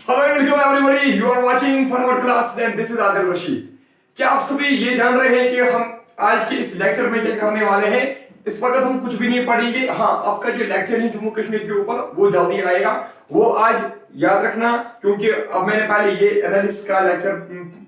Hello and welcome everybody, you are watching Fatafat class and this is Adil Rashid. क्या आप सभी ये जान रहे हैं कि हम आज के इस लेक्चर में क्या करने वाले हैं? इस वक्त हम कुछ भी नहीं पढ़ेंगे। हाँ, आपका जो लेक्चर है जम्मू कश्मीर के ऊपर वो जल्दी आएगा, वो आज याद रखना, क्योंकि अब मैंने पहले ये एनालिसिस का लेक्चर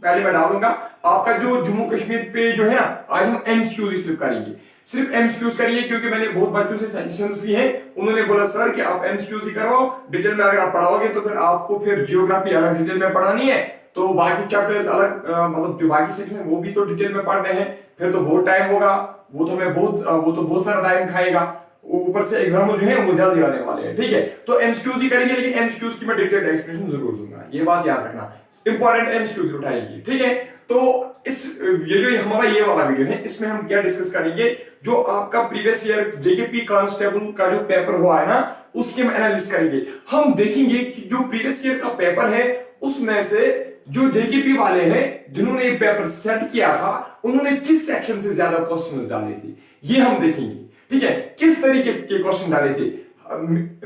पहले मैं डालूंगा। आपका जो जम्मू कश्मीर पे जो है ना, आज हम एमसीक्यूज सिर्फ करेंगे, सिर्फ एमसीक्यूज करिए, क्योंकि मैंने बहुत बच्चों से सजेशंस लिए हैं। उन्होंने बोला सर कि आप एमसीक्यूज ही करवाओ, डिटेल में अगर आप पढ़ाओगे तो फिर आपको फिर जियोग्राफी अलग डिटेल में पढ़ानी है, तो बाकी चैप्टर्स अलग मतलब जो बाकी सेक्शन है वो भी तो डिटेल में पढ़ने हैं, फिर तो बहुत टाइम होगा, वो तो बहुत सारा टाइम खाएगा। ऊपर से एग्जाम जो है वो जल्दी आने वाले हैं, ठीक है। तो एमसीक्यूज ही करेंगे, लेकिन एमसीक्यूज की मैं डिटेल्ड एक्सप्लेनेशन जरूर दूंगा, ये बात याद रखना। इंपॉर्टेंट एमसीक्यूज उठाएंगे, ठीक है। तो ये जो हमारा ये वाला वीडियो है, इसमें हम क्या डिस्कस करेंगे, जो आपका प्रीवियस ईयर जेकेपी कांस्टेबल का जो पेपर हुआ है ना, उसकी हम एनालिसिस करेंगे। हम देखेंगे कि जो प्रीवियस ईयर का पेपर है उसमें से जो जेकेपी वाले हैं जिन्होंने ये पेपर सेट किया था, उन्होंने किस सेक्शन से ज्यादा क्वेश्चंस डाले थे, ये हम देखेंगे, ठीक है। किस तरीके के क्वेश्चन डाले थे,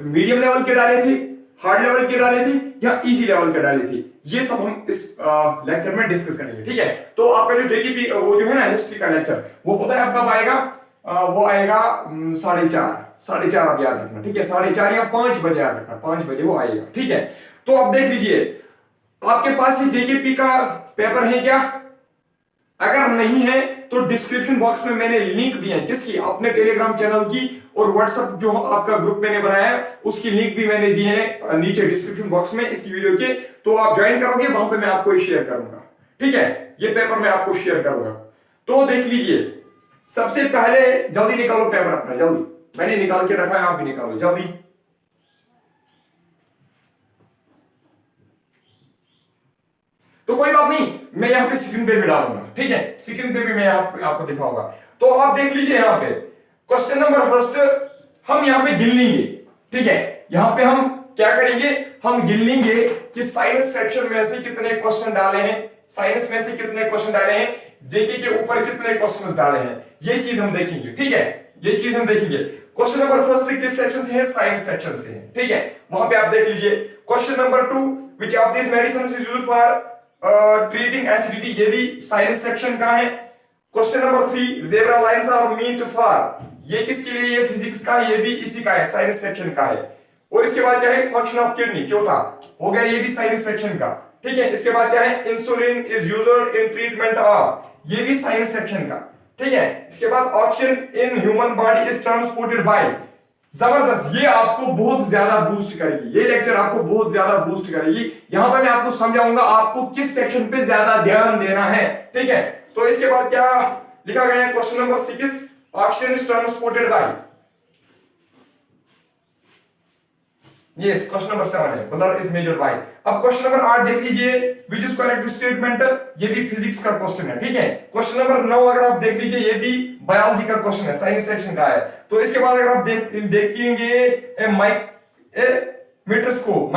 मीडियम लेवल के डाले थे, हार्ड लेवल के डाले थे, या इजी लेवल के डाले थे, ये सब हम इस लेक्चर में डिस्कस करेंगे, ठीक है। तो आपका जो जेकेपी वो जो है ना हिस्ट्री का लेक्चर, वो पता है कब आएगा? वो आएगा 4:30 आप याद रखना, ठीक है। 4:30 या 5 बजे याद रखना, 5 बजे वो आएगा, ठीक है। तो आप देख लीजिए, आपके पास ये जेकेपी का पेपर है क्या? अगर नहीं है तो डिस्क्रिप्शन बॉक्स में मैंने लिंक दिए हैं, किसकी? अपने टेलीग्राम चैनल की, और व्हाट्सएप जो आपका ग्रुप मैंने बनाया है उसकी लिंक भी मैंने दी है नीचे डिस्क्रिप्शन बॉक्स में इस वीडियो के। तो आप ज्वाइन करोगे, वहां पे मैं आपको शेयर करूंगा, ठीक है। ये पेपर मैं आपको शेयर करूंगा, तो देख लीजिए। सबसे पहले जल्दी निकालो पेपर अपना, जल्दी, मैंने निकाल के रखा है, आप भी निकालो जल्दी। तो कोई बात नहीं, मैं यहाँ पे स्क्रीन पे भी डालूंगा, ठीक है। स्क्रीन पे भी मैं आपको दिखाऊंगा। तो आप देख लीजिए, यहाँ पे क्वेश्चन नंबर फर्स्ट हम यहाँ पे गिन लेंगे, ठीक है। यहाँ पे हम क्या करेंगे, हम गिन लेंगे कि साइंस सेक्शन में से कितने क्वेश्चन डाले हैं, साइंस में से कितने क्वेश्चन डाले हैं, जेके के ऊपर कितने क्वेश्चन डाले हैं, ये चीज हम देखेंगे, ठीक है। ये चीज हम देखेंगे। क्वेश्चन नंबर फर्स्ट किस सेक्शन से है? साइंस सेक्शन से है, ठीक है। वहां पे आप देख लीजिए। Question number 2, which of this medicine is used for treating acidity, ये भी साइंस सेक्शन का है। Question number 3, zebra lines are meant for, ये किसके लिए? ये फिजिक्स का, ये भी इसी का है, साइंस सेक्शन का है। और इसके बाद क्या है? फंक्शन ऑफ किडनी, चौथा हो गया, ये भी साइंस सेक्शन का, ठीक है। इसके बाद क्या है? Insulin is used in treatment of, ये भी साइंस सेक्शन का, ठीक है। इसके बाद oxygen in human body is transported by, जबरदस्त, ये आपको बहुत ज्यादा बूस्ट करेगी, ये लेक्चर आपको बहुत ज्यादा बूस्ट करेगी। यहां पर मैं आपको समझाऊंगा आपको किस सेक्शन पे ज्यादा ध्यान देना है, ठीक है। तो इसके बाद क्या लिखा गया है? Question number 6, oxygen is transported by, yes, question number 7 है, ब्लड इज मेजर्ड बाय। अब क्वेश्चन नंबर 8 देख लीजिए, विच इज करेक्ट स्टेटमेंट, ये भी फिजिक्स का क्वेश्चन है, ठीक है। क्वेश्चन नंबर 9 अगर आप देख लीजिए, ये भी बायोलॉजी का क्वेश्चन है, साइंस सेक्शन का है। तो इसके बाद अगर आप देखेंगे माइक्रोस्कोप,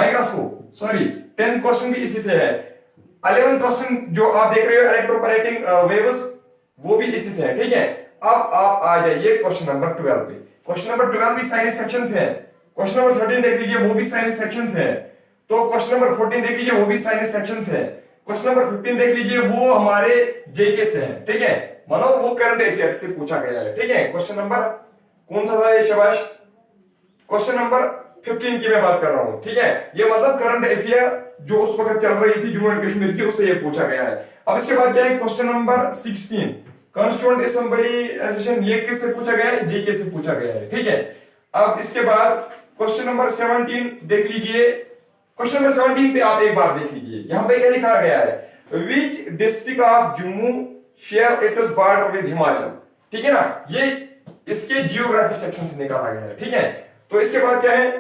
सॉरी 10th क्वेश्चन भी इसी से है। 11th क्वेश्चन जो आप देख रहे हो, इलेक्ट्रोपरेटिंग वेव्स, वो भी इसी से है, ठीक है। अब आप आ जाइए क्वेश्चन नंबर 12 पे। क्वेश्चन नंबर 12 भी साइंस सेक्शन से है। क्वेश्चन नंबर 13 देख लीजिए, वो भी साइंस सेक्शन से है। तो क्वेश्चन नंबर 14 देख लीजिए, वो भी साइंस सेक्शन से है। क्वेश्चन नंबर 15 देख लीजिए, वो हमारे जेके से है, ठीक है। मानो वो करंट अफेयर से पूछा गया है, ठीक है। क्वेश्चन नंबर कौन सा था ये? शाबाश, क्वेश्चन नंबर 15 की मैं बात कर रहा हूं, ठीक है। ये मतलब करंट अफेयर जो उस वक्त चल रही थी जम्मू एंड कश्मीर की, उससे ये पूछा गया है। अब इसके बाद क्या है? Question number 16, constituent assembly accession, ये किससे पूछा गया है? जेके से पूछा गया है, ठीक है। अब इसके बाद क्वेश्चन नंबर 17 देख लीजिए। क्वेश्चन नंबर 17 पे आप एक बार देख लीजिए, यहां पे क्या लिखा गया है? Which district of Jammu share its border with Himachal, ठीक है ना। ये इसके जियोग्राफी सेक्शन से निकाला गया है, ठीक है। तो इसके बाद क्या है?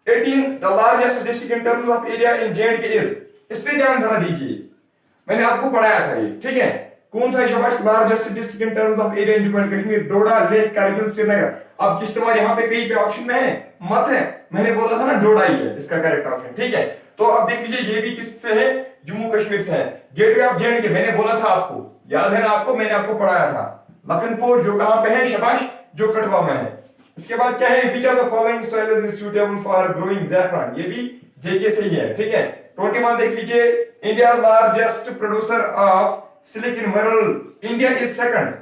18, the largest district in terms of area in J&K is, इस पे ध्यान जरा दीजिए, मैंने आपको पढ़ाया था ये, ठीक है। कौन सा शाबाश? Largest district in terms of area in Jammu and Kashmir, Doda, Leh, Kargil, Srinagar. अब किश्तवाड़ यहाँ पे कहीं पे ऑप्शन में है? मत है, मैंने बोला था ना डोडा ही है इसका करेक्ट ऑप्शन, ठीक है। तो अब देख लीजिए, ये भी किससे है? जम्मू कश्मीर से है। गेटवे ऑफ J&K, मैंने बोला था आपको, याद है ना आपको, मैंने आपको पढ़ाया था। लखनपुर जो कहां पे है? शाबाश, जो कठुआ में है। इसके बाद क्या है? Which are the following soil is suitable for growing zafran, ये भी जेके से ही है, ठीक है। 21 देख लीजिए, इंडिया लार्जेस्ट प्रोड्यूसर ऑफ सिलिक in world, India is second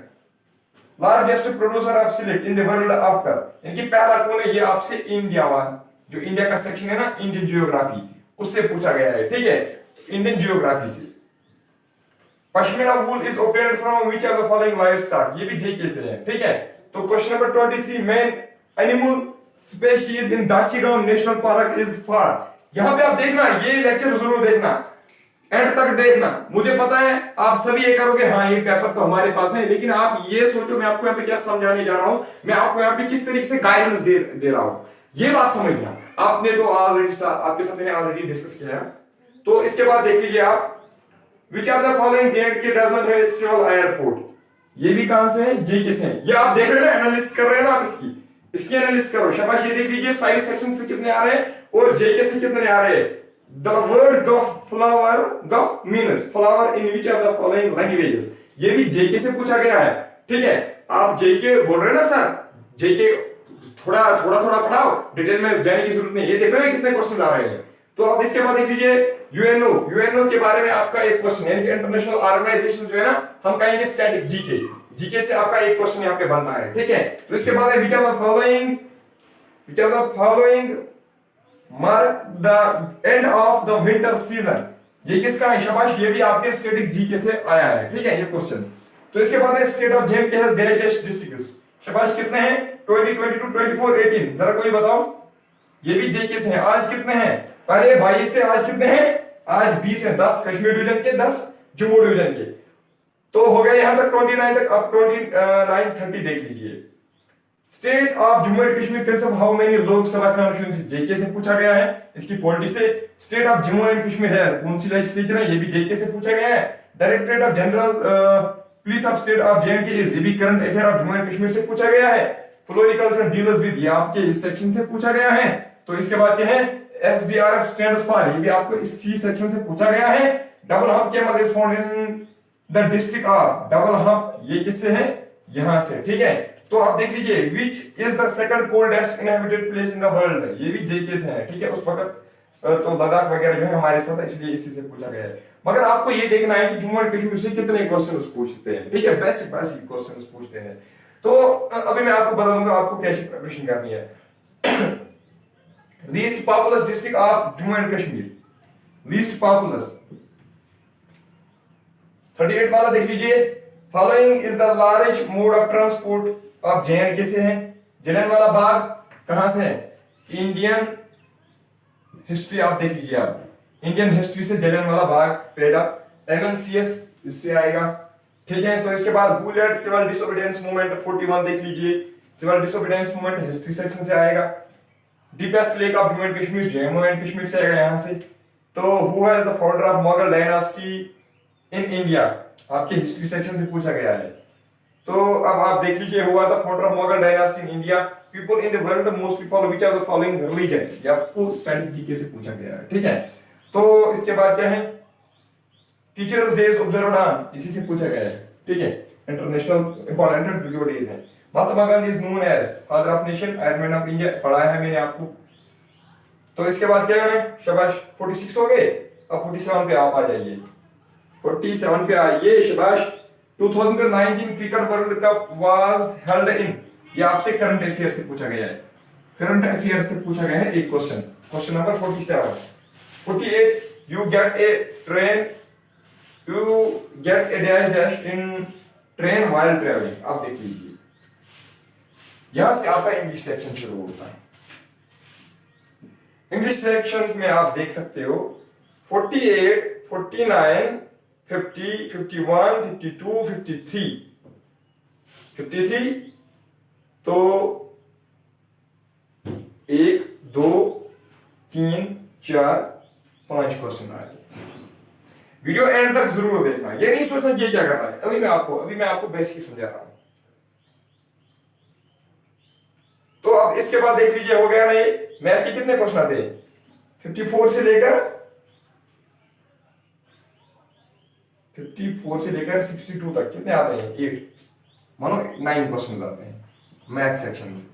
largest producer of सिलिक इन द वर्ल्ड आफ्टर, इनकी पहला कौन है, ये आपसे इंडिया वन, जो इंडिया का सेक्शन है ना इंडियन जियोग्राफी, उससे पूछा गया है, ठीक है, इंडियन जियोग्राफी से। Pashmina wool is obtained from which of the following livestock, ये भी जेके से है, ठीक है। तो question number 23, main animal species in Dachigam national park is for, यहां पे आप देखना, ये लेक्चर जरूर देखना, एंड तक देखना। मुझे पता है आप सभी ये करोगे, हाँ ये पेपर तो हमारे पास है, लेकिन आप ये सोचो मैं आपको यहाँ पे क्या समझाने जा रहा हूं, मैं आपको यहाँ पे किस तरीके से गाइडेंस दे रहा हूं, ये बात समझना। आपने तो ऑलरेडी आपके साथ मैंने ऑलरेडी डिस्कस किया है। तो इसके बाद देख लीजिए आप, which are the following J&K does not have civil airport, ये भी कहां से है, जेके से है। ये आप देख रहे हैं ना, एनालिसिस कर रहे हैं ना आप इसकी एनालिसिस करो, शाबाश। ये देख लीजिए साइंस सेक्शन से कितने आ रहे हैं और जेके से कितने आ रहे हैं। द वर्ड गफ फ्लावर, गफ means flower in which of the following languages, ये भी जेके से पूछा गया है, ठीक है। आप जेके बोल रहे हैं ना सर, जेके थोड़ा पढ़ाओ, डिटेल में जाने की जरूरत नहीं, ये देख रहे हैं कितने क्वेश्चन आ रहे हैं। तो अब इसके बाद देख लीजिए यूएनओ के बारे में आपका एक क्वेश्चन, यानी कि इंटरनेशनल ऑर्गेनाइजेशन जो है ना, हम कहेंगे स्टैटिक जीके से आपका एक क्वेश्चन यहाँ पे बनता है, ठीक है। तो इसके बाद which are the following mark the end of the winter season, ये किसका है, शाबाश, ये भी आपके स्टैटिक जीके से आया है, ठीक है, ये क्वेश्चन। तो इसके बाद है state of J&K has dash districts, शाबाश, कितने हैं, 20, 22, 24, 18, जरा कोई बताओ, ये भी जेके से है। आज कितने हैं, पहले 22 से आज कितने हैं, आज 20 है, 10 कश्मीर डिवीजन के, 10 जम्मू डिवीजन के, तो हो गया यहां तक 29 तक। अब 29, 30 देख लीजिए, state of Jammu and Kashmir consist of how many Lok Sabha constituency, JK से पूछा गया है, इसकी पॉलिटी से। State of Jammu and Kashmir है, कौन सी लेजिस्लेचर है, ये भी जेके से पूछा गया है। Directorate of general police of state of J&K is, ये भी current affair of Jammu and Kashmir से पूछा गया है। फ्लोरिकल्चर डीलर्स विद, ये आपके इस सेक्शन से पूछा गया है। तो इसके बाद क्या है, SDRF स्टैंड्स फॉर, ये भी आपको इस चीज सेक्शन से पूछा गया है। Double hub camel is found in the district of, double hub ये किससे है, यहां से, ठीक है। तो आप देख लीजिए, which is the second coldest inhabited place in the world, ये भी जेके से है, ठीक है। उस वक्त तो लद्दाख वगैरह जो है हमारे साथ, इसलिए इसी से पूछा गया है। मगर आपको ये देखना है कि जम्मू एंड कश्मीर से कितने क्वेश्चंस पूछते हैं, ठीक है, बेसिक क्वेश्चंस पूछते हैं। तो अभी मैं आपको बता दूंगा आपको कैसी प्रिपरेशन करनी है। Least populace district of Jammu and Kashmir, least populace 38 वाला देख लीजिए, following is the large mode of transport of J&K से है। जलियांवाला बाग कहां से है, इंडियन हिस्ट्री आप देख लीजिए, आप इंडियन हिस्ट्री से जलियांवाला बाग पहला, MNCS इससे आएगा, ठीक है। तो इसके बाद who led civil disobedience movement 41 देख लीजिए, civil disobedience movement history section से आएगा। Deepest lake of Jammu and Kashmir से आएगा यहां से। तो who has the founder of Mughal dynasty in India, आपके हिस्ट्री सेक्शन से पूछा गया है। तो अब आप देख लीजिए, हुआ था founder of Mughal dynasty in India, people in the world mostly follow which are the following religion, ये आपको स्टैटिक जीके से पूछा गया है, ठीक है। तो इसके बाद क्या है, टीचर्स डेज ऑब्जर्व्ड ऑन, इसी से पूछा गया है, ठीक है, इंटरनेशनल इंपॉर्टेंट जो डेज है। Mahatma Gandhi is known as father of nation, iron man of India, पढ़ाया है मैंने आपको। तो इसके बाद क्या है, शाबाश, 46 हो गए। अब 47 पे आप आ जाइए, 47 पे आइए, शाबाश। 2019 cricket world cup was held in, ये आपसे करंट अफेयर से पूछा गया है, करंट अफेयर से पूछा गया है एक question, question number 47। 48, you get A dash dash in train while travelling, आप देख लीजिए, यहां से आपका इंग्लिश सेक्शन शुरू होता है। इंग्लिश सेक्शन में आप देख सकते हो 48, 49, 50, 51, 52, 53, 53, तो 1, 2, 3, 4, 5 क्वेश्चन आ गए। वीडियो एंड तक जरूर देखना, ये नहीं सोचना ये क्या कर रहा है, अभी मैं आपको बेसिक समझा रहा हूं। तो अब इसके बाद देख लीजिए, हो गया नहीं, मैथ के कितने क्वेश्चन आते हैं, 54 से लेकर 62 तक कितने आते हैं, 8 मानो 9 क्वेश्चन आते हैं मैथ सेक्शन से।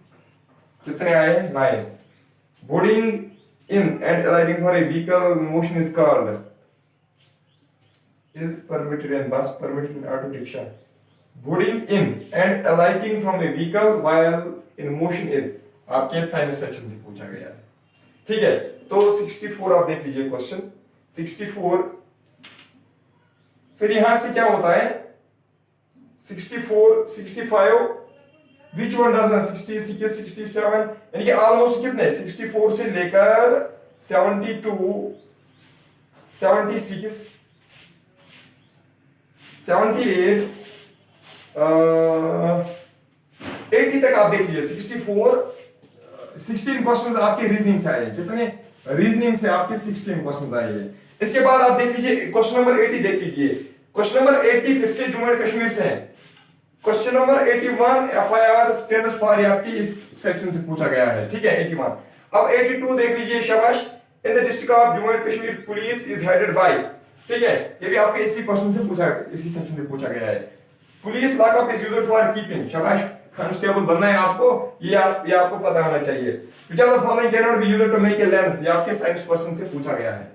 कितने आए, 9। Boarding in and alighting for a vehicle in motion is called, is permitted in bus, permitted in auto rickshaw. Boarding in and alighting from a vehicle while in motion is, आपके science section से पूछा गया है। ठीक है, तो 64 आप देख लीजिए क्वेश्चन 64। फिर यहां से क्या होता है 64 65, विच वन डज नॉट 66 67, यानी कि ऑलमोस्ट कितने 64 से लेकर 72 76 78 80 तक आप देख लीजिए। 64 16 क्वेश्चंस आपके रीजनिंग से आए, कितने रीजनिंग से आपके 16 क्वेश्चंस आए हैं। इसके बाद आप देख लीजिए क्वेश्चन नंबर 80 देख लीजिए। क्वेश्चन नंबर 80 फिर से जम्मू एंड कश्मीर से है। Question number 81 FIR status for आपकी इस सेक्शन से पूछा गया है। ठीक है 81। अब 82 देख लीजिए शाबाश। In the district of Jammu and Kashmir police is headed by, ठीक है ये भी आपके इसी क्वेश्चन से पूछा, इसी सेक्शन से पूछा गया है। Police lockup is used for keeping, शाबाश कांस्टेबल बनना है आपको, ये आपको पता होना चाहिए। Which of the following can not be used to make a lens, ये आपके साइंस क्वेश्चन से पूछा गया है।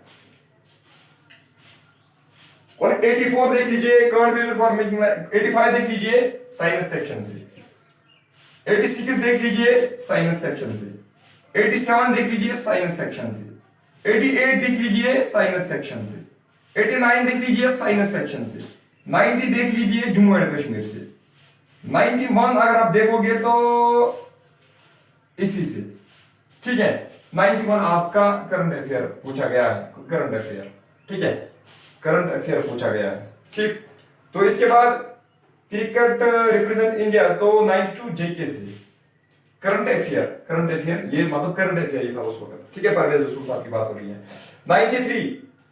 और 84 देख लीजिए can't be used for making, 85 देख लीजिए साइंस सेक्शन से, 86 देख लीजिए साइंस सेक्शन से, 87 देख लीजिए साइंस सेक्शन से, 88 देख लीजिए साइंस सेक्शन से, 89 देख लीजिए साइंस सेक्शन से, 90 देख लीजिए जम्मू एंड कश्मीर से, 91 अगर आप देखोगे तो इसी से, ठीक है 91 आपका करंट अफेयर पूछा गया है, करंट अफेयर, ठीक है करंट अफेयर पूछा गया है। ठीक, तो इसके बाद क्रिकेट रिप्रेजेंट इंडिया, तो 92 जेके से करंट अफेयर ये मतलब करंट अफेयर ये था उस वक्त, ठीक है परवेज रसूल साहब की बात हो रही है। 93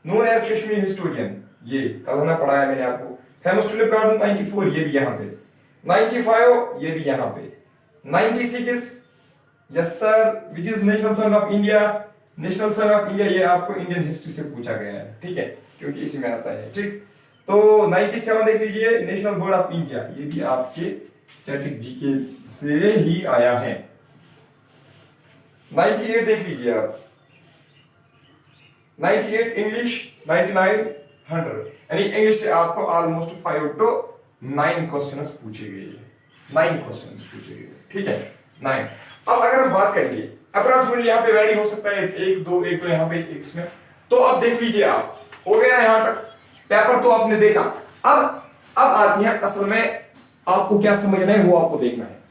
नोन एज कश्मीर हिस्टोरियन, ये कल ना पढ़ाया मैंने आपको। फेमस टुलिप गार्डन 94 ये भी यहाँ पे, 95 ये भी यहाँ पे, 96 yes sir which is national song of India, national song of India ये आपको इंडियन हिस्ट्री से पूछा गया है, ठीक है क्योंकि इसी में आता है। ठीक, तो 97 देख लीजिए नेशनल बर्ड ऑफ इंडिया, ये भी आपके स्टैटिक जीके से ही आया है। 98 देख लीजिए आप, 98 इंग्लिश, 99 100, यानी इंग्लिश से आपको ऑलमोस्ट 5 to 9 क्वेश्चंस पूछे गए हैं, 9 क्वेश्चंस पूछे गए, ठीक है 9। अब अगर हम बात करेंगे अप्रोक्सीमेटली यहाँ पे वैरी हो सकता है 1 2 यहाँ पे इसमें, तो अब देख लीजिए आप हो गया यहाँ तक पेपर तो आपने देखा। अब आती है असल में आपको क्या समझना है वो आपको देखना है।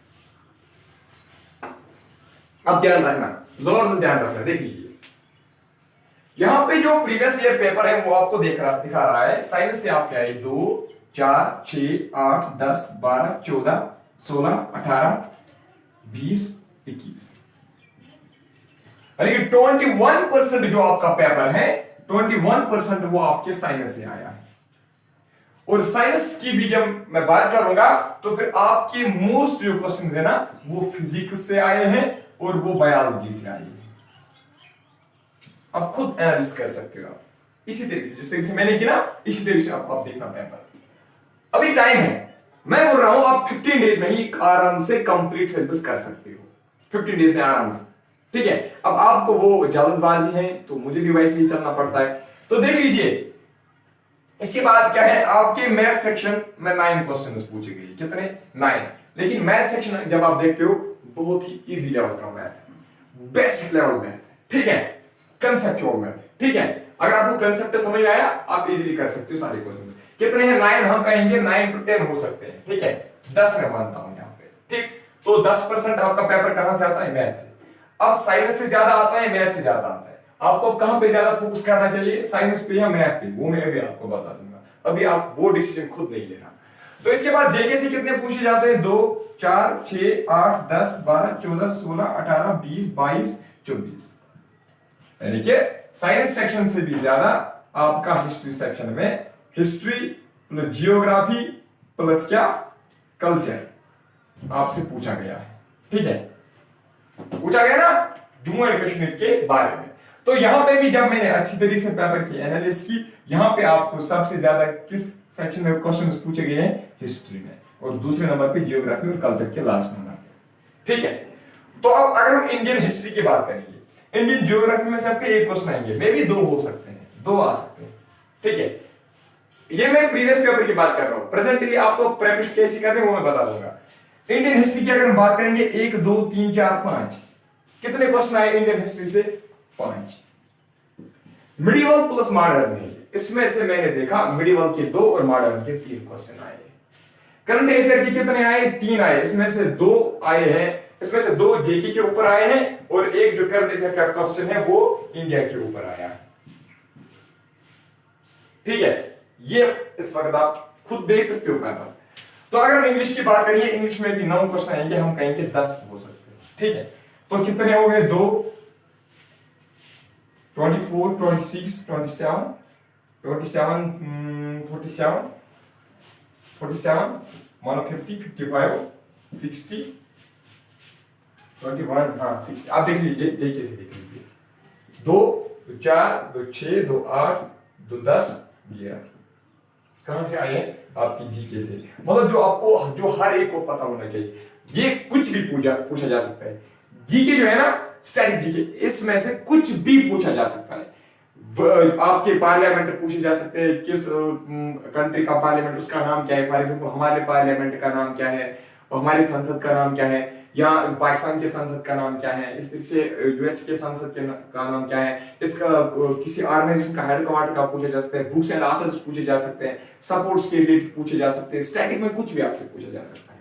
अब ध्यान रखना, जबरदस्त ध्यान रखना, देख लीजिए यहां पे जो प्रीवियस ईयर पेपर है वो आपको दिखा रहा है। साइंस से आप क्या है 2 4 6 8 10 12 14 16 18 20 21, यानी कि 21% जो आपका पेपर है 21% वो आपके साइंस से आया है। और साइंस की भी जब मैं बात करूंगा तो फिर आपके मोस्ट जो क्वेश्चन है ना वो फिजिक्स से आए हैं और वो बायोलॉजी से आए हैं। आप खुद एनालिसिस कर सकते हो, आप इसी तरीके से जिस तरीके से मैंने किया इसी तरीके से आप देखना पेपर। अभी टाइम है, मैं बोल रहा हूं आप 15 डेज में ही आराम से कंप्लीट सिलेबस कर सकते हो, 15 डेज में आराम से, ठीक है। अब आपको वो जल्दबाजी है तो मुझे भी वैसे ही चलना पड़ता है, तो देख लीजिए इसके बाद क्या है आपके मैथ सेक्शन में 9 क्वेश्चंस पूछे गए, कितने 9। लेकिन मैथ सेक्शन जब आप देखते हो बहुत ही इजी लेवल का मैथ है, बेस्ट लेवल मैथ, ठीक है कंसेप्चुअल मैथ, ठीक है। अगर आपको कंसेप्ट समझ में आया आप इजीली कर सकते हो सारे क्वेश्चंस। कितने हैं 9, हम कहेंगे 9 to 10 हो सकते हैं, ठीक है 10 मैं मानता हूं यहां पे, ठीक। तो 10% आपका पेपर कहां से आता है मैथ से। अब साइंस से ज्यादा आता है मैथ से ज्यादा आता है, आपको कहां पे ज्यादा फोकस करना चाहिए साइंस पे या मैथ पे, वो मैं अभी आपको बता दूंगा, अभी आप वो डिसीजन खुद नहीं लेना। तो इसके बाद जेके से कितने पूछे जाते हैं 2 4 6 8 10 12 14 16 18 20 22 24, यानी कि साइंस सेक्शन से भी ज्यादा आपका हिस्ट्री सेक्शन में हिस्ट्री प्लस जियोग्राफी प्लस क्या कल्चर आपसे पूछा गया है, ठीक है पूछा गया ना जम्मू एंड कश्मीर के बारे में। तो यहां पे भी जब मैंने अच्छी तरीके से पेपर की एनालिसिस की, यहां पे आपको सबसे ज्यादा किस सेक्शन में क्वेश्चंस पूछे गए हैं हिस्ट्री में, और दूसरे नंबर पे जियोग्राफी और कल्चर के लास्ट नंबर पे, ठीक है। तो अब अगर हम इंडियन हिस्ट्री की बात करेंगे, इंडियन ज्योग्राफी में से आपके एक क्वेश्चन आएंगे, मे भी 2 हो सकते हैं, 2 आ सकते हैं, ठीक है। ये मैं प्रीवियस पेपर की बात कर रहा हूं, प्रेजेंटली आपको प्रैक्टिस कैसी करनी है वो मैं बता दूंगा। इंडियन हिस्ट्री की अगर हम बात करेंगे 1 2 3 4 5 कितने क्वेश्चन आए इंडियन हिस्ट्री से? 5। मिडिवल प्लस मॉडर्न है, इसमें से मैंने देखा मिडिवल के 2 और मॉडर्न के 3 क्वेश्चन आए। करंट अफेयर के कितने आए? 3 आए, इसमें से 2 आए हैं, इसमें से 2 जेके के ऊपर आए हैं और एक जो करंट अफेयर का क्वेश्चन है वो इंडिया के ऊपर आया, ठीक है। ये इस वक्त आप खुद देख सकते हो पेपर। तो अगर हम इंग्लिश की बात करेंगे, इंग्लिश में भी 9 क्वेश्चन आएंगे, हम कहेंगे 10 हो सकते हैं, ठीक है। तो कितने हो गए? 2 24 26 27 47 47 47 150 55 60 21, हाँ 60। आप देख लीजिए, जेके से देख लीजिए। 2 2 4 2 6 2 8 2 10 11 कहां से आए हैं? आपकी जीके से। मतलब जो हर एक को पता होना चाहिए, ये कुछ भी पूछा जा सकता है। जीके जो है ना, स्टैटिक जीके, इसमें से कुछ भी पूछा जा सकता है। आपके पार्लियामेंट पूछे जा सकते हैं, किस कंट्री का पार्लियामेंट, उसका नाम क्या है। फॉर एग्जाम्पल हमारे पार्लियामेंट का नाम क्या है, और हमारी संसद का नाम क्या है, या पाकिस्तान के संसद का नाम क्या है, इस तरीके से यूएस के संसद का नाम क्या है, इसका किसी ऑर्गेनाइजेशन का हेडक्वार्टर का पूछा जा सकता है, बुक्स एंड ऑथर्स पूछे जा सकते हैं, सपोर्ट्स के रिलेटेड पूछे जा सकते हैं, स्टैटिक में कुछ भी आपसे पूछा जा सकता है।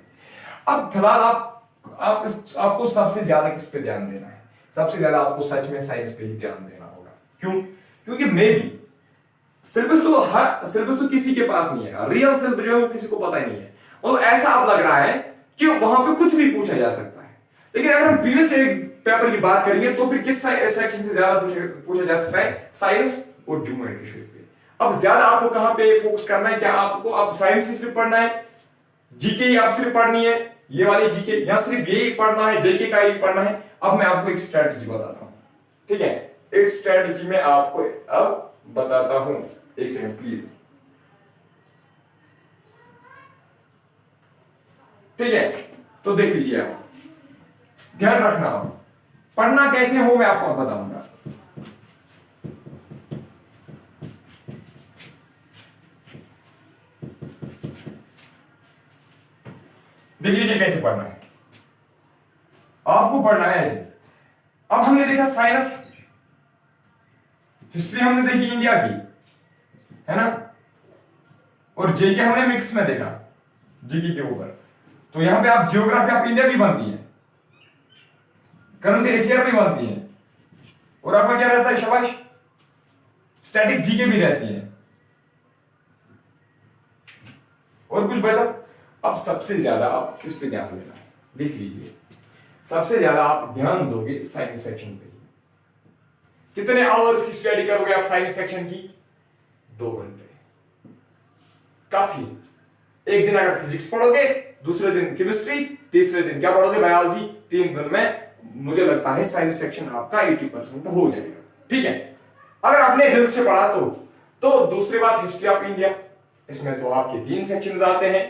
अब फिलहाल आपको सबसे ज्यादा किस पे ध्यान देना है? सबसे ज्यादा आपको सच में साइंस पे ही ध्यान देना होगा। क्यों? क्योंकि मे भी सिलेबस तो किसी के पास नहीं है, रियल सिलेबस जो है किसी को पता ही नहीं है। और ऐसा अब लग रहा है कि वहां पे कुछ भी पूछा जा सकता है। लेकिन अगर हम प्रीवियस पेपर की बात करेंगे तो फिर किस सेक्शन से ज्यादा पूछा जा सकता है? साइंस और ज्योमेट्री एंड कश्मीर पे। अब ज्यादा आपको कहां पे फोकस करना है? क्या आपको अब साइंस ही सिर्फ पढ़ना है, जीके ही आप सिर्फ पढ़नी है, ये वाली जीके, या सिर्फ ये पढ़ना है, जेके का ही पढ़ना है? अब मैं आपको एक स्ट्रेटजी बताता हूं, ठीक है। एक स्ट्रेटजी में आपको अब बताता हूं, एक सेकंड प्लीज, ठीक है। तो देख लीजिए, आप ध्यान रखना, पढ़ना कैसे हो मैं आपको बताऊंगा। देख लीजिए कैसे पढ़ना है, आपको पढ़ना है ऐसे। अब हमने देखा साइंस, हिस्ट्री हमने देखी इंडिया की, है ना, और जेके हमने मिक्स में देखा जीके के ऊपर। तो यहां पे आप जियोग्राफी ऑफ इंडिया भी बनती है, करंट अफेयर भी बनती है, और आपका क्या रहता है? शाबाश, स्टैटिक जीके भी रहती है, और कुछ बचा। अब सबसे ज्यादा आप किस पे ध्यान देना है? देख लीजिए, सबसे ज्यादा आप ध्यान दोगे साइंस सेक्शन पे। कितने आवर्स की स्टडी करोगे आप साइंस सेक्शन की? 2 घंटे काफी। एक दिन अगर फिजिक्स पढ़ोगे, दूसरे दिन केमिस्ट्री, तीसरे दिन क्या पढ़ोगे? बायोलॉजी। 3 दिन में मुझे लगता है साइंस सेक्शन आपका 80% हो जाएगा, ठीक है। अगर आपने दिल से पढ़ा तो दूसरी बात हिस्ट्री ऑफ इंडिया, इसमें तो आपके 3 सेक्शंस आते हैं।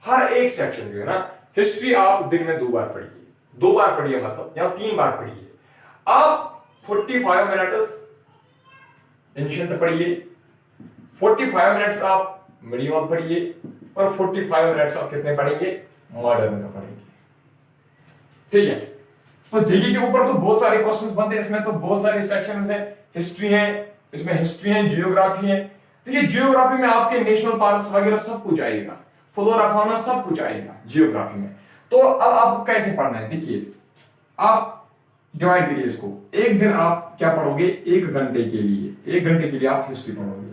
हर एक सेक्शन जो है ना, हिस्ट्री आप दिन में 2 बार पढ़िए, 2 बार पढ़िए, मतलब या 3 बार पढ़िए। आप 45 मिनट्स एंशिएंट पढ़िए, 45 मिनट्स आप मिडिवल पढ़िए, और 45 मिनट्स आप कितने पढ़ेंगे? मॉडर्न का पढ़ेंगे, ठीक है। तो जीके के ऊपर तो बहुत सारे क्वेश्चंस बनते हैं, इसमें तो बहुत सारे सेक्शंस हैं। हिस्ट्री है, इसमें हिस्ट्री है, जियोग्राफी है। तो ये जियोग्राफी में आपके नेशनल पार्क्स वगैरह सब कुछ आएगा, फ्लोरा फौना सब कुछ आएगा जियोग्राफी में। तो अब आपको कैसे पढ़ना है? देखिए, आप डिवाइड करिए इसको। एक दिन आप क्या पढ़ोगे? 1 घंटे के लिए, 1 घंटे के लिए आप हिस्ट्री पढ़ोगे,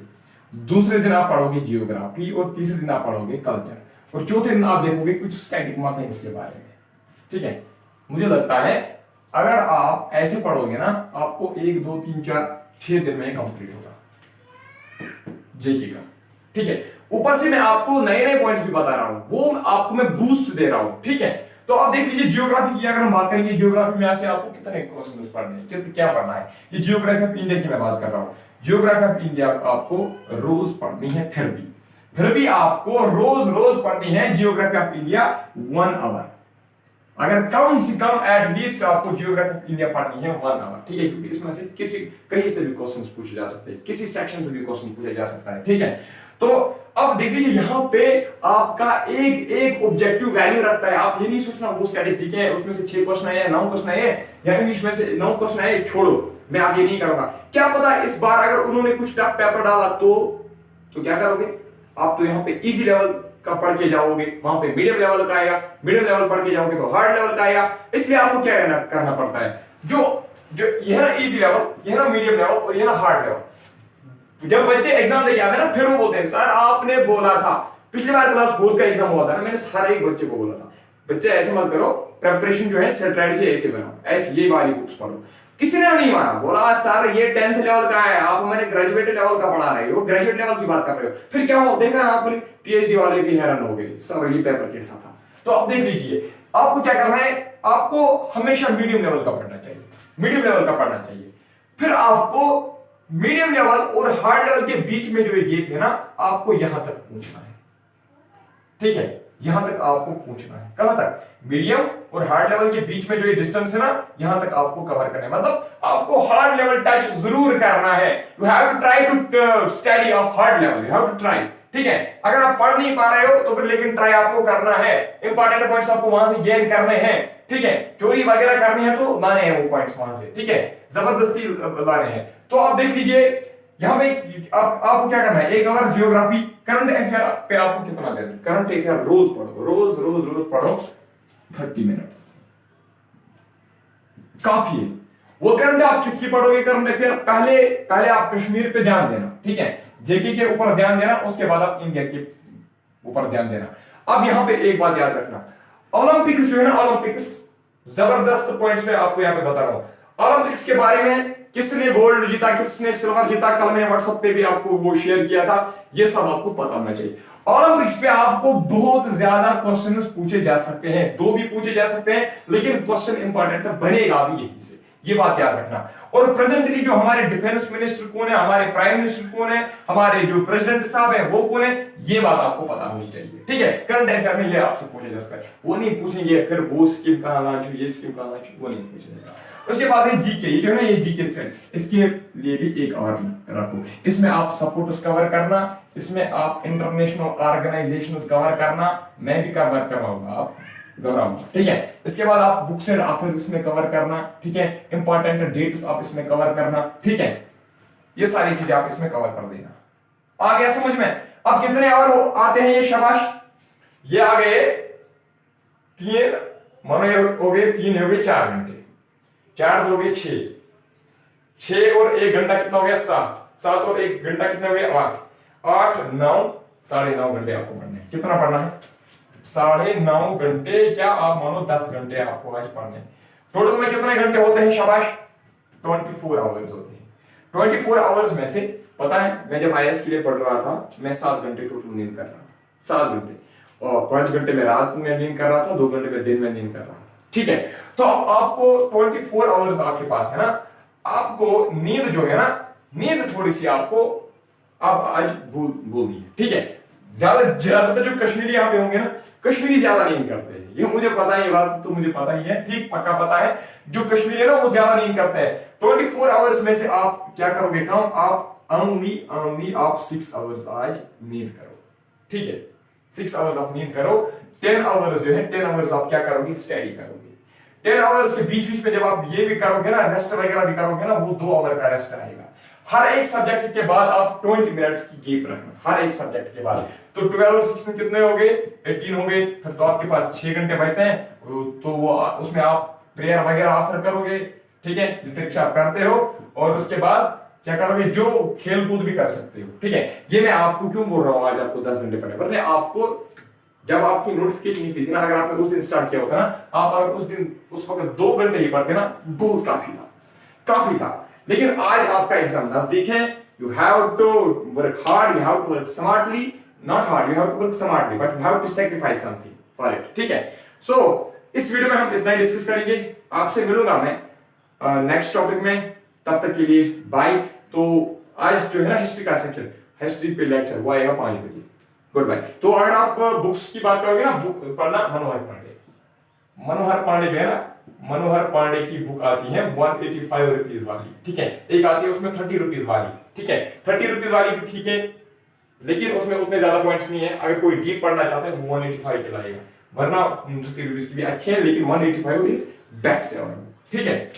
दूसरे दिन आप पढ़ोगे जियोग्राफी, और तीसरे दिन आप पढ़ोगे कल्चर, और चौथे दिन आप देखोगे कुछ स्टैटिक मैथमेटिक्स के बारे में, ठीक है। मुझे लगता है अगर आप ऐसे पढ़ोगे ना, आपको 1 2 3 4 6 दिन में कंप्लीट होगा जेके का, ठीक है। ऊपर से मैं आपको नए नए पॉइंट्स भी बता रहा हूं, वो आपको मैं बूस्ट दे रहा हूं, ठीक है। तो आप देख लीजिए, जियोग्राफी की अगर हम बात करेंगे, जियोग्राफी में से आपको कितने क्वेश्चन पढ़ने हैं, क्या पढ़ना है? ये जियोग्राफी ऑफ इंडिया की मैं बात कर रहा हूं। जियोग्राफी ऑफ इंडिया आपको रोज पढ़नी है, फिर भी आपको रोज पढ़नी है जियोग्राफी ऑफ इंडिया 1 आवर, अगर कम से कम एटलीस्ट आपको जियोग्राफी ऑफ इंडिया पढ़नी है 1 आवर, ठीक है, क्योंकि इसमें से किसी कहीं से भी क्वेश्चंस पूछे जा सकते हैं, किसी सेक्शन से भी क्वेश्चन पूछा जा सकता है, ठीक है। तो अब देख लीजिए यहाँ पे आपका एक एक ऑब्जेक्टिव वैल्यू रखता है। आप ये नहीं सोचना वो स्ट्रेटेजिक है, उसमें से 6 क्वेश्चन आए, 9 क्वेश्चन आए, या इंग्लिश में से 9 क्वेश्चन आए, छोड़ो, मैं आप ये नहीं करूंगा। क्या पता इस बार अगर उन्होंने कुछ टफ पेपर डाला तो क्या करोगे आप? तो यहाँ पे इजी लेवल का पढ़ के जाओगे, वहां पे मीडियम लेवल का आएगा, मीडियम लेवल पढ़ के जाओगे तो हार्ड लेवल का आएगा। इसलिए आपको क्या करना पड़ता है, जो यह ना इजी लेवल, यह ना मीडियम लेवल और यह ना हार्ड लेवल। जब बच्चे एग्जाम देके आते हैं ना, फिर वो बोलते हैं सर आपने बोला था, पिछली बार क्लास बोर्ड का एग्जाम हुआ था ना, मैंने सारे एक बच्चे को बोला था बच्चे ऐसे मत करो, प्रिपरेशन जो है सेटेलाइट से ऐसे बनाओ, ऐसे ये वाली बुक्स पढ़ो। किसी ने नहीं माना, बोला सर ये 10th लेवल का है, आप मैंने ग्रेजुएट लेवल का पढ़ा रहे हो, ग्रेजुएट लेवल की बात कर रहे हो। फिर क्या हो, देखा आपने पीएचडी वाले भी हैरान हो गए सर ये पेपर कैसा था। तो अब देख लीजिए आपको क्या करना है, आपको हमेशा मीडियम लेवल का पढ़ना चाहिए, मीडियम लेवल का पढ़ना चाहिए। फिर आपको मीडियम लेवल और हार्ड लेवल के बीच में जो गैप है ना, आपको यहां तक पूछना है, ठीक है, यहां तक आपको पूछना है। कहां तक? मीडियम और हार्ड लेवल के बीच में जो ये डिस्टेंस है ना, यहां तक आपको कवर करना है। मतलब आपको हार्ड लेवल टच जरूर करना है। You have to try to study of hard level, you have to try, ठीक है। अगर आप पढ़ नहीं पा रहे हो तो फिर लेकिन ट्राई आपको करना है, इंपॉर्टेंट पॉइंट्स आपको वहां से गेन करने हैं, ठीक है। चोरी वगैरह करनी है तो लाने हैं वो पॉइंट्स वहां से, ठीक है, जबरदस्ती लाने हैं। तो आप देख लीजिए यहां पे आपको क्या करना है, 1 आवर जियोग्राफी, करंट अफेयर पे आपको कितना देना, करंट अफेयर रोज पढ़ो, रोज पढ़ो 30 मिनट्स काफी है। वो करंट आप किसकी पढ़ोगे करंट अफेयर, पहले आप कश्मीर पे ध्यान देना, ठीक है, जेके के ऊपर ध्यान देना, उसके बाद आप इंडिया के ऊपर ध्यान देना। अब यहां पे एक बात याद रखना, ओलंपिक्स जो है ना, ओलंपिक्स जबरदस्त पॉइंट्स में आपको यहां पे बता रहा हूं। ओलंपिक्स के बारे में किसने गोल्ड जीता, किसने सिल्वर जीता, कल मैंने व्हाट्सएप पे भी आपको वो शेयर किया था, ये सब आपको पता होना चाहिए। ओलंपिक्स पे आपको बहुत ज्यादा क्वेश्चंस पूछे जा सकते हैं, 2 भी पूछे जा सकते हैं, लेकिन क्वेश्चन इंपॉर्टेंट बनेगा भी यहीं से, ये बात याद रखना। और प्रेजेंटली जो हमारे डिफेंस मिनिस्टर कौन है, हमारे प्राइम मिनिस्टर कौन है, हमारे जो प्रेसिडेंट साहब है वो कौन है, ये बात आपको पता होनी चाहिए, ठीक है। करंट अफेयर में ये आपसे पूछा जा सकता है, वो नहीं पूछेंगे फिर वो स्कीम कहां लॉन्च हुई, ये स्कीम कहां लॉन्च हुई, वो नहीं पूछेंगे। उसके बाद है जीके, ये जो है ना ये जीके स्टडी, इसके लिए भी 1 आवर रखो। इसमें आप सपोर्ट्स कवर करना, इसमें आप इंटरनेशनल ऑर्गेनाइजेशंस कवर करना, मैं भी कवर करवाऊंगा, आप घबराऊंगा, ठीक है। इसके बाद आप बुक्स एंड ऑथर इसमें कवर करना, ठीक है, इंपॉर्टेंट डेट्स आप इसमें कवर करना, ठीक है, ये सारी चीजें आप इसमें कवर कर देना। आ गया समझ में? अब कितने आवर आते हैं ये, शाबाश, ये आ गए 3, मानो ये हो गए 3, हो गए 4 घंटे, 4 हो गए 6, 6 और 1 घंटा कितना हो गया 7, 7 और 1 घंटा कितना हो गया 8, 8 9 9.5 घंटे आपको पढ़ने हैं। कितना पढ़ना है? 9.5 घंटे, क्या आप मानो 10 घंटे आपको आज पढ़ने हैं। टोटल में कितने घंटे होते हैं, शाबाश, 24 आवर्स होते हैं। 24 आवर्स में से पता है मैं जब आईएएस के लिए पढ़ रहा था, मैं 7 घंटे टोटल नींद कर रहा था, 7 घंटे, और 5 घंटे में रात में नींद कर रहा था, 2 घंटे में दिन में नींद कर रहा था, ठीक है। तो अब आपको 24 आवर्स आपके पास है ना, आपको नींद जो है ना, नींद थोड़ी सी आपको अब आज बोल दी है, ठीक है। ज्यादातर जो कश्मीरी यहाँ पे होंगे ना, कश्मीरी ज्यादा नींद करते हैं, ये मुझे पता है, ये बात तो मुझे पता ही है, ठीक पक्का पता है। जो कश्मीरी है ना वो ज्यादा नींद करते हैं। 24 आवर्स में से आप क्या करोगे काम, आप ओनली आप 6 आवर्स आज नींद करो, ठीक है, 6 आवर्स आप नींद करो। 10 आवर्स जो है, 10 आवर्स आप क्या करोगे, स्टडी करोगे। 10 आवर्स के बीच बीच में जब आप ये भी करोगे ना, रेस्ट वगैरह भी करोगे ना, वो 2 आवर का रेस्ट आएगा। हर एक सब्जेक्ट के बाद आप 20 मिनट्स की गैप रखना, हर एक सब्जेक्ट के बाद। तो 12 और 6 में कितने हो गए, 18 हो गए, फिर तो आपके पास 6 घंटे बचते हैं, तो वो उसमें आप प्रेयर वगैरह ऑफर करोगे, ठीक है, जिस तरीके से आप करते हो। और उसके बाद क्या करोगे, जो खेल कूद भी कर सकते हो, ठीक है। ये मैं आपको क्यों बोल रहा हूँ आज आपको 10 घंटे पढ़ने, वरना आपको जब आपकी नोटिफिकेशन नहीं थी ना, अगर आपने उस दिन स्टार्ट किया होता ना, आप अगर उस वक्त 2 घंटे ही पढ़ते ना, बहुत काफी था। लेकिन आज आपका एग्जाम नजदीक है, you have to work hard, you have to work smartly, not hard, you have to work smartly, but you have to sacrifice something for it, ठीक है। सो इस वीडियो में हम इतना ही डिस्कस करेंगे, आपसे मिलूंगा मैं नेक्स्ट टॉपिक में, तब तक के लिए बाय। तो आज जो है ना हिस्ट्री का सेक्शन, हिस्ट्री पे लेक्चर वो आएगा 5 बजे, गुड बाय। तो अगर आप बुक्स की बात करोगे ना, बुक पढ़ना मनोहर पांडे, मनोहर पांडे जो है ना, मनोहर पांडे की बुक आती है 185 रुपीज वाली, ठीक है। एक आती है उसमें 30 रुपीज वाली, ठीक है। 30 रुपीज वाली भी ठीक है, लेकिन उसमें उतने ज्यादा पॉइंट्स नहीं है। अगर कोई डीप पढ़ना चाहता है वो 185 के लाएगा, वरना 30 रुपीज की भी अच्छे है, लेकिन 185 इज बेस्ट है, ठीक है।